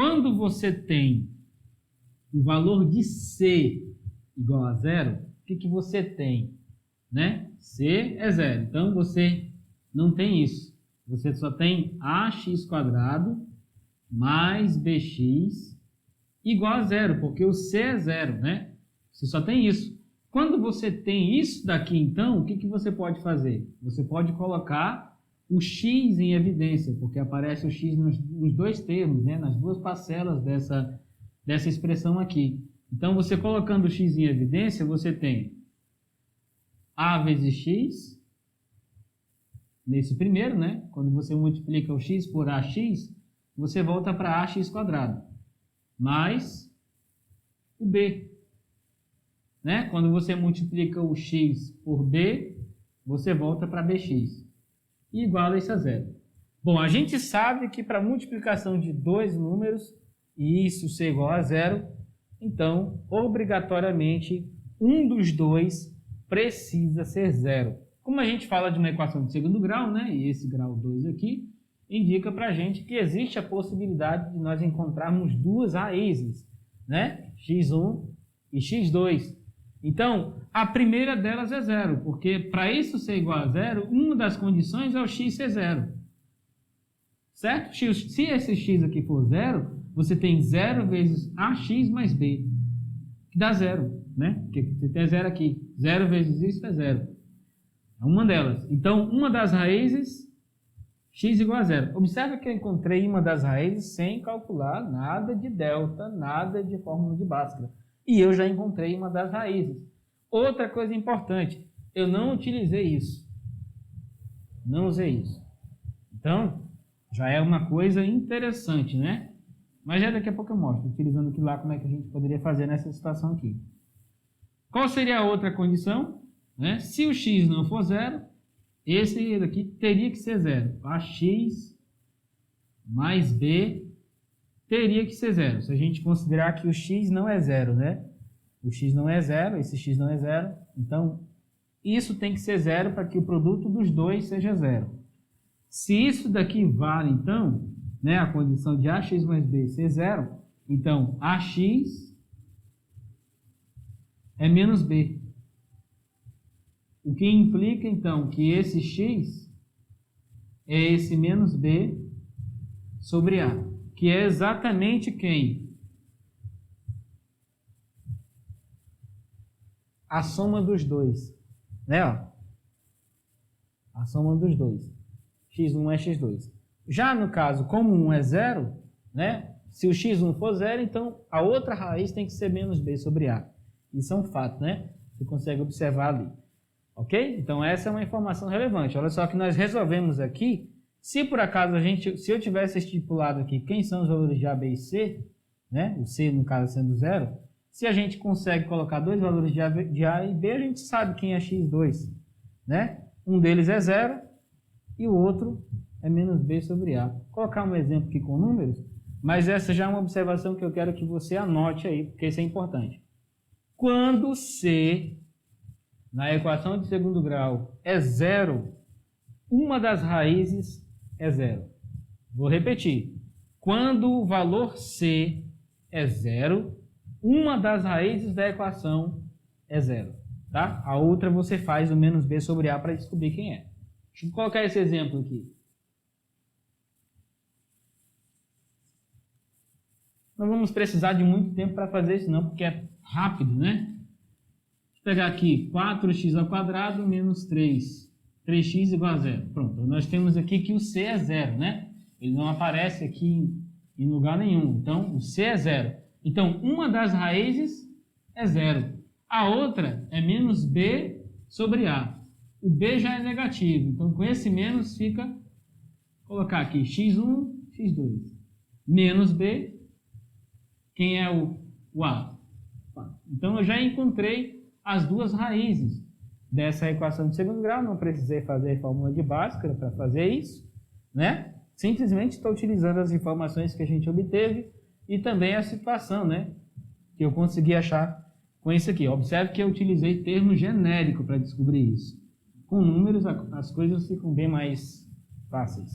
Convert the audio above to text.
quando você tem o valor de C igual a zero, o que você tem? Né? C é zero. Então, você não tem isso. Você só tem ax² mais bx igual a zero, porque o C é zero, né? Você só tem isso. Quando você tem isso daqui, então, o que você pode fazer? Você pode colocar o x em evidência, porque aparece o x nos dois termos, né? Nas duas parcelas dessa expressão aqui. Então, você colocando o x em evidência, você tem a vezes x, nesse primeiro, né? Quando você multiplica o x por ax, você volta para ax², mais o b. Né? Quando você multiplica o x por b, você volta para bx. E iguala isso a zero. Bom, a gente sabe que para multiplicação de dois números, e isso ser igual a zero, então, obrigatoriamente, um dos dois precisa ser zero. Como a gente fala de uma equação de segundo grau, né? E esse grau 2 aqui, indica para a gente que existe a possibilidade de nós encontrarmos duas raízes, né? x1 e x2. Então, a primeira delas é zero, porque para isso ser igual a zero, uma das condições é o x ser zero. Certo? Se esse x aqui for zero, você tem 0 vezes ax mais b, que dá zero, né? Porque você tem zero aqui. 0 vezes isso é zero. É uma delas. Então, uma das raízes, x igual a zero. Observe que eu encontrei uma das raízes sem calcular nada de delta, nada de fórmula de Bhaskara. E eu já encontrei uma das raízes. Outra coisa importante, eu não utilizei isso. Não usei isso. Então, já é uma coisa interessante, né? Mas já daqui a pouco eu mostro, utilizando aqui lá, como é que a gente poderia fazer nessa situação aqui. Qual seria a outra condição? Né? Se o x não for zero, esse daqui teria que ser zero. Ax mais b teria que ser zero. Se a gente considerar que o x não é zero, né? O x não é zero, esse x não é zero. Então, isso tem que ser zero para que o produto dos dois seja zero. Se isso daqui vale, então, né, a condição de ax mais b ser zero, então ax é menos b. O que implica, então, que esse x é esse menos b sobre a, que é exatamente quem? A soma dos dois. Né? Ó? A soma dos dois. x1 é x2. Já no caso, como 1 é zero, né? Se o x1 for zero, então a outra raiz tem que ser menos b sobre a. Isso é um fato, né? Você consegue observar ali. Ok? Então essa é uma informação relevante. Olha só que nós resolvemos aqui. Se por acaso se eu tivesse estipulado aqui quem são os valores de a, b e c, né? O c no caso sendo zero, se a gente consegue colocar dois valores de a e b, a gente sabe quem é x2, né? Um deles é zero e o outro é menos b sobre a. Vou colocar um exemplo aqui com números, mas essa já é uma observação que eu quero que você anote aí, porque isso é importante. Quando c na equação de segundo grau é zero, uma das raízes é zero. Vou repetir. Quando o valor c é zero, uma das raízes da equação é zero. Tá? A outra você faz o menos b sobre a para descobrir quem é. Deixa eu colocar esse exemplo aqui. Não vamos precisar de muito tempo para fazer isso não, porque é rápido, né? Vou pegar aqui 4x² menos 3. 3x igual a zero. Pronto, nós temos aqui que o c é zero, né? Ele não aparece aqui em lugar nenhum. Então, o c é zero. Então, uma das raízes é zero. A outra é menos b sobre a. O b já é negativo. Então, com esse menos fica, vou colocar aqui x1, x2. Menos b, quem é o a? Então, eu já encontrei as duas raízes dessa equação de segundo grau. Não precisei fazer a fórmula de Bhaskara para fazer isso, né? Simplesmente estou utilizando as informações que a gente obteve e também a situação, né, que eu consegui achar com isso aqui. Observe que eu utilizei termo genérico para descobrir isso. Com números, as coisas ficam bem mais fáceis.